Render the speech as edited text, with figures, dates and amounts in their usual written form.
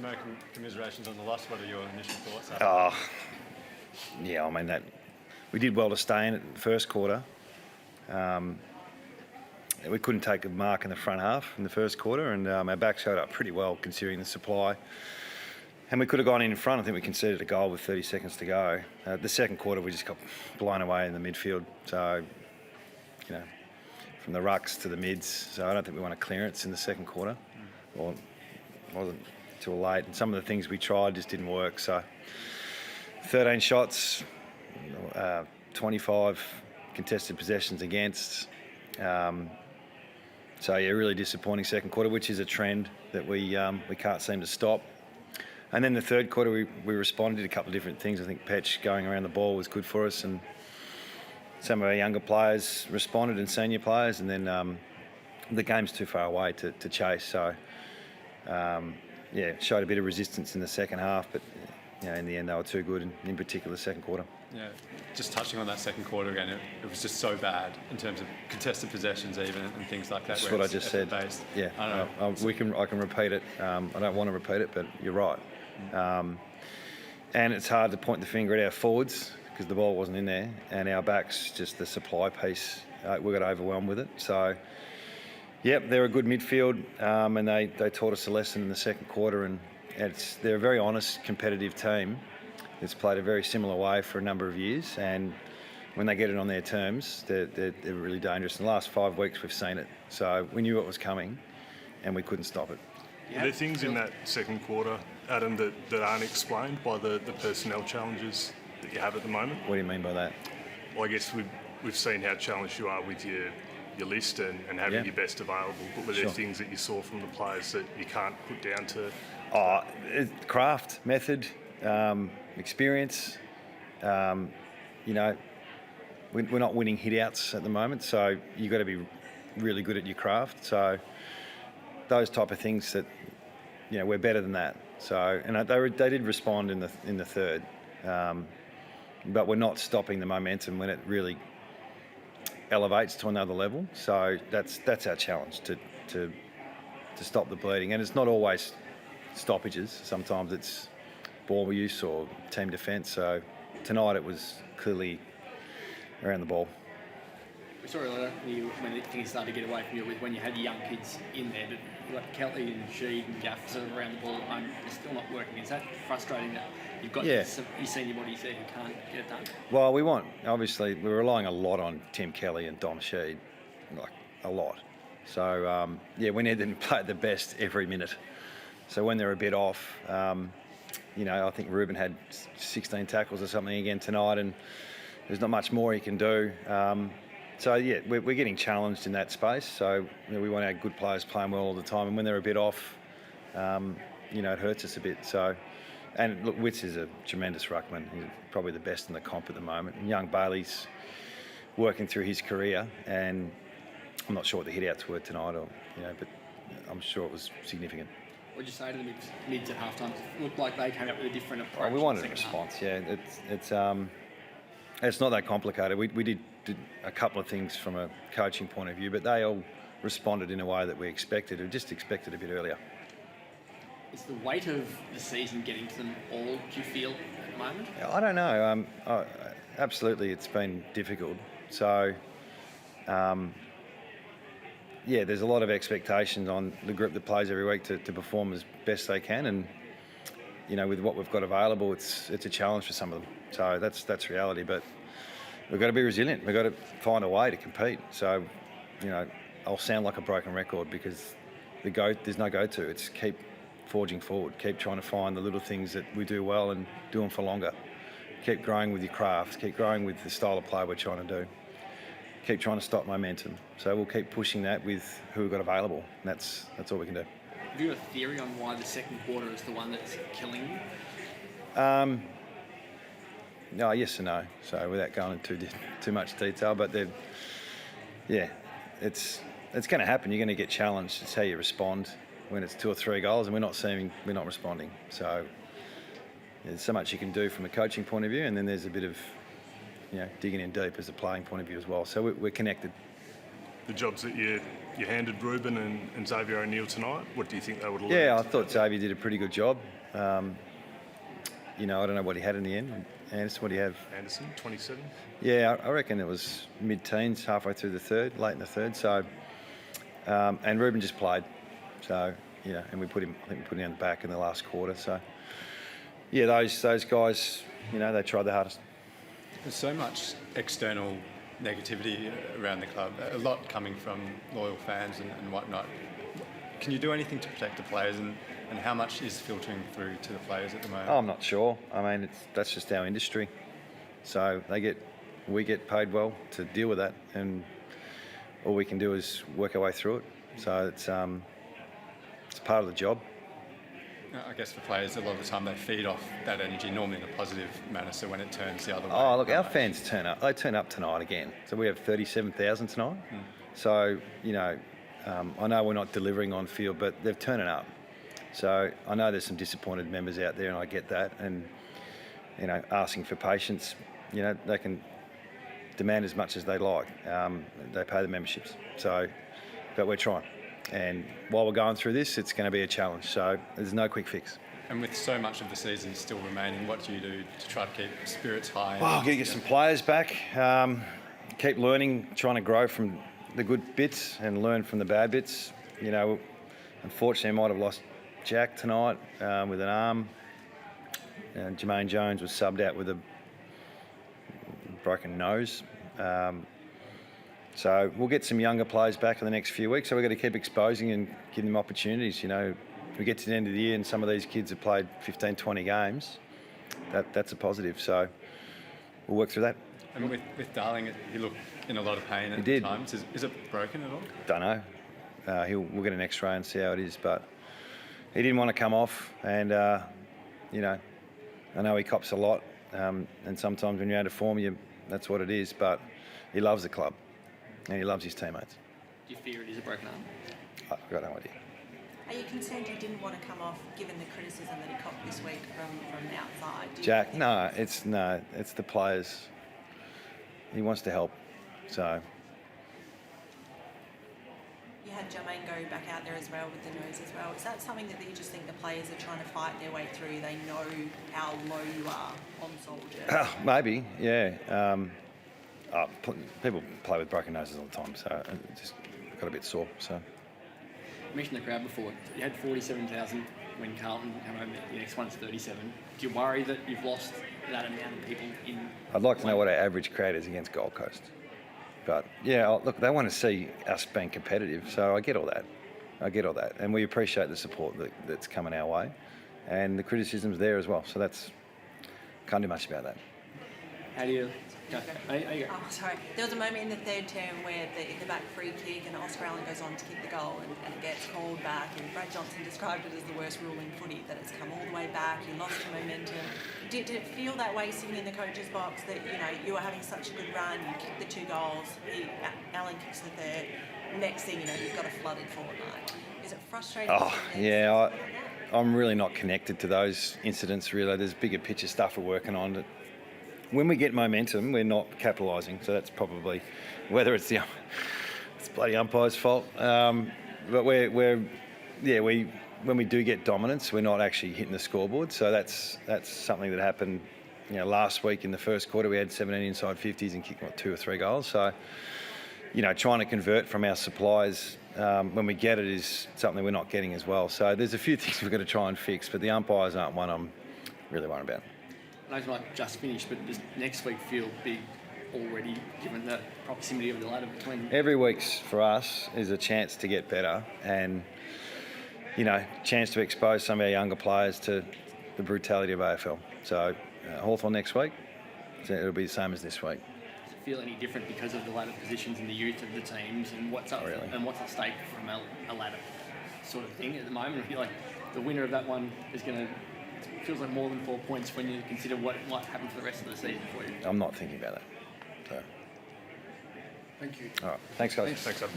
my commiserations on the loss. What are your initial thoughts? Yeah, I mean, we did well to stay in it in the first quarter. We couldn't take a mark in the front half in the first quarter, and our back showed up pretty well considering the supply. And we could have gone in front. I think we conceded a goal with 30 seconds to go. The second quarter, we just got blown away in the midfield. So, from the rucks to the mids. So I don't think we won a clearance in the second quarter. Or it wasn't till late. And some of the things we tried just didn't work. So 13 shots, 25 contested possessions against. So yeah, really disappointing second quarter, which is a trend that we can't seem to stop. And then the third quarter, we responded to a couple of different things. I think Petch going around the ball was good for us, and some of our younger players responded and senior players. And then the game's too far away to chase. So showed a bit of resistance in the second half, but in the end they were too good, in particular the second quarter. Yeah, just touching on that second quarter again, it was just so bad in terms of contested possessions even and things like that. That's what I just said. Based. Yeah, I don't know. I can repeat it. I don't want to repeat it, but you're right. And it's hard to point the finger at our forwards because the ball wasn't in there, and our backs, just the supply piece, we got overwhelmed with it. So, yep, they're a good midfield, and they taught us a lesson in the second quarter, and they're a very honest, competitive team. It's played a very similar way for a number of years, and when they get it on their terms, they're really dangerous. In the last 5 weeks, we've seen it. So we knew it was coming, and we couldn't stop it. Are there things in that second quarter, Adam, that aren't explained by the personnel challenges that you have at the moment? What do you mean by that? Well, I guess we've seen how challenged you are with your list and having your best available, but were there things that you saw from the players that you can't put down to? Craft, method, experience. We're not winning hit-outs at the moment, so you've got to be really good at your craft. So those type of things that, we're better than that. So, and they did respond in the third, but we're not stopping the momentum when it really elevates to another level. So that's our challenge, to stop the bleeding. And it's not always stoppages. Sometimes it's ball use or team defence. So tonight it was clearly around the ball. We saw earlier when things started to get away from you when you had your young kids in there, but you've got Kelly and Sheed and Gaff sort of around the ball at the moment. They're still not working. Is that frustrating that you've got your senior bodies there who can't get it done? Well, obviously, we're relying a lot on Tim Kelly and Dom Sheed, like a lot. So, we need them to play at the best every minute. So when they're a bit off, I think Ruben had 16 tackles or something again tonight, and there's not much more he can do. We're getting challenged in that space. So we want our good players playing well all the time, and when they're a bit off, it hurts us a bit. So, and look, Witts is a tremendous ruckman. He's probably the best in the comp at the moment. And young Bailey's working through his career, and I'm not sure what the hit-outs were tonight, but I'm sure it was significant. What did you say to the mids at halftime? It looked like they came up with a different approach. We wanted a response. It's not that complicated. We did a couple of things from a coaching point of view, but they all responded in a way that we expected. We just expected a bit earlier. Is the weight of the season getting to them all, do you feel, at the moment? I don't know. Absolutely, it's been difficult. So, there's a lot of expectations on the group that plays every week to perform as best they can, and with what we've got available, it's a challenge for some of them. So that's reality, but we've got to be resilient. We've got to find a way to compete. So, I'll sound like a broken record because there's no go-to. It's keep forging forward, keep trying to find the little things that we do well and do them for longer. Keep growing with your craft, keep growing with the style of play we're trying to do. Keep trying to stop momentum. So we'll keep pushing that with who we've got available. And that's all we can do. Have you got a theory on why the second quarter is the one that's killing you? No, yes and no. So without going into too much detail, but it's going to happen. You're going to get challenged. It's how you respond when it's 2 or 3 goals and we're not responding. So there's so much you can do from a coaching point of view, and then there's a bit of digging in deep as a playing point of view as well. So we're connected. The jobs that you're you handed Ruben and Xavier O'Neill tonight? What do you think they would have Yeah, I learned? thought Xavier did a pretty good job. You know, I don't know what he had in the end. Anderson, what do you have? Anderson, 27. Yeah, I reckon it was mid-teens, halfway through the third, late in the third. So, and Ruben just played. So, yeah, and I think we put him on the back in the last quarter. So, yeah, those guys, you know, they tried their hardest. There's so much external negativity around the club, a lot coming from loyal fans and whatnot. Can you do anything to protect the players, and how much is filtering through to the players at the moment? I'm not sure. I mean, that's just our industry. So we get paid well to deal with that, and all we can do is work our way through it. So it's part of the job. I guess for players, a lot of the time they feed off that energy, normally in a positive manner. So when it turns the other way, Oh, look, our fans turn up. They turn up tonight again. So we have 37,000 tonight. So, you know, I know we're not delivering on field, but they're turning up. So I know there's some disappointed members out there, and I get that. And, you know, asking for patience, you know, they can demand as much as they like. They pay the memberships. So, but we're trying. And while we're going through this, it's going to be a challenge. So there's no quick fix. And with so much of the season still remaining, what do you do to try to keep spirits high? Well, got to get some players back. Keep learning, trying to grow from the good bits and learn from the bad bits. You know, unfortunately, I might have lost Jack tonight with an arm. Jermaine Jones was subbed out with a broken nose. So we'll get some younger players back in the next few weeks. So we've got to keep exposing and giving them opportunities. You know, if we get to the end of the year and some of these kids have played 15, 20 games, that's a positive. So we'll work through that. And with Darling, he looked in a lot of pain at did. times. Is it broken at all? Don't know. We'll get an X-ray and see how it is. But he didn't want to come off, and you know, I know he cops a lot. And sometimes when you're out of form, that's what it is. But he loves the club, and he loves his teammates. Do you fear it is a broken arm? I've got no idea. Are you concerned he didn't want to come off, given the criticism that he copped this week from outside? Jack, it's the players. He wants to help, so. You had Jermaine go back out there as well with the nose as well. Is that something that you just think the players are trying to fight their way through? They know how low you are on Soldier. Maybe, yeah. People play with broken noses all the time, so it just got a bit sore. So. You mentioned the crowd before. You had 47,000 when Carlton came home. The next one's 37. Do you worry that you've lost that amount of people in? I'd like to know what our average crowd is against Gold Coast. But yeah, look, they want to see us being competitive, so I get all that. And we appreciate the support that's coming our way, and the criticism's there as well. So can't do much about that. How do you? Go. Oh, sorry. There was a moment in the third term where the back free kick and Oscar Allen goes on to kick the goal and it gets called back, and Brad Johnson described it as the worst rule in footy, that it's come all the way back, you lost your momentum. Did it feel that way sitting in the coach's box, that you were having such a good run, you kicked the 2 goals, Allen kicks the third, next thing you know you've got a flooded fortnight? Is it frustrating? Oh, yeah, I'm really not connected to those incidents, really. There's bigger picture stuff we're working on. That when we get momentum, we're not capitalising. So that's probably, whether it's bloody umpire's fault. But when we do get dominance, we're not actually hitting the scoreboard. So that's something that happened. You know, last week in the first quarter, we had 17 inside 50s and kicked 2 or 3 goals. So, you know, trying to convert from our supplies when we get it is something we're not getting as well. So there's a few things we've got to try and fix, but the umpires aren't one I'm really worried about. I know it's not just finished, but does next week feel big already, given the proximity of the ladder between? Every week's for us is a chance to get better, and you know, chance to expose some of our younger players to the brutality of AFL. So Hawthorn next week, so it'll be the same as this week. Does it feel any different because of the ladder positions and the youth of the teams, and what's up and what's at stake from a ladder sort of thing at the moment? I feel like the winner of that one is going to. It feels like more than 4 points when you consider what might happen for the rest of the season for you. I'm not thinking about that. So. Thank you. All right. Thanks, guys. Thanks, Adam.